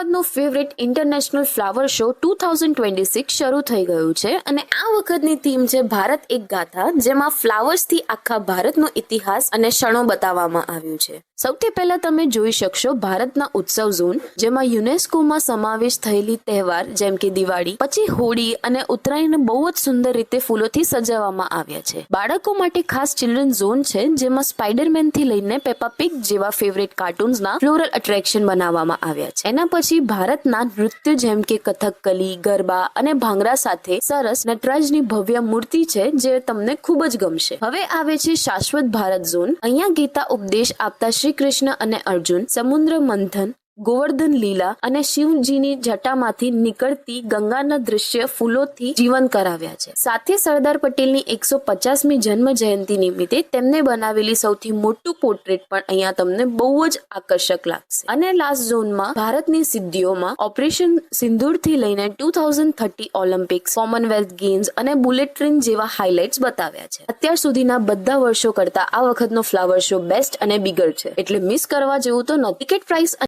અમદાવાદનો favourite international flower show 2026 શરૂ થઈ ગયું છે અને આ વખતની થીમ છે ભારત એક ગાથા, જેમાં ફ્લાવર્સથી આખા ભારતનો ઇતિહાસ અને ક્ષણો બતાવવામાં આવ્યું છે. સૌથી પહેલા તમે જોઈ શકશો ભારતના ઉત્સવ ઝોન, જેમાં યુનેસ્કોમાં સમાવેશ થયેલી તહેવાર જેમ કે દિવાળી, પછી હોળી અને ઉત્તરાયણને બહુ જ સુંદર રીતે ફૂલોથી સજાવવામાં આવ્યા છે. બાળકો માટે ખાસ ચિલ્ડ્રન ઝોન છે, જેમાં સ્પાઈડરમેન થી લઈને પેપા પિગ જેવા ફેવરેટ કાર્ટૂન્સના ફ્લોરલ એટ્રેક્શન બનાવવામાં આવ્યા છે. એના પછી ભારતના નૃત્ય જેમ કે કથકલી, ગરબા અને ભાંગરા સાથે સરસ નટરાજની ભવ્ય મૂર્તિ છે, જે તમને ખૂબ જ ગમશે. હવે આવે છે શાશ્વત ભારત ઝોન. અહીંયા ગીતા ઉપદેશ આપતા શ્રી કૃષ્ણ અને અર્જુન સમુદ્ર મંથન, ગોવર્ધન લીલા અને શિવજીની જટામાંથી નીકળતી ગંગાના દૃશ્ય ફૂલોથી જીવન કરાવ્યા છે. સાથે સરદાર પટેલની 150મી જન્મ જયંતિ નિમિત્તે તેમને બનાવેલી સૌથી મોટું પોર્ટ્રેટ પણ અહીંયા તમને બહુ જ આકર્ષક લાગશે. અને લાસ્ટ ઝોનમાં ભારતની સિદ્ધિઓમાં ઓપરેશન સિંદૂરથી લઈને 2030 ઓલિમ્પિક્સ, કોમનવેલ્થ ગેમ્સ અને બુલેટ ટ્રેન જેવા હાઇલાઇટ્સ બતાવ્યા છે. અત્યાર સુધીના બધા વર્ષો કરતા આ વખતનો ફ્લાવર શો બેસ્ટ અને બિગર છે, એટલે મિસ કરવા જેવું તો નથી. Ticket price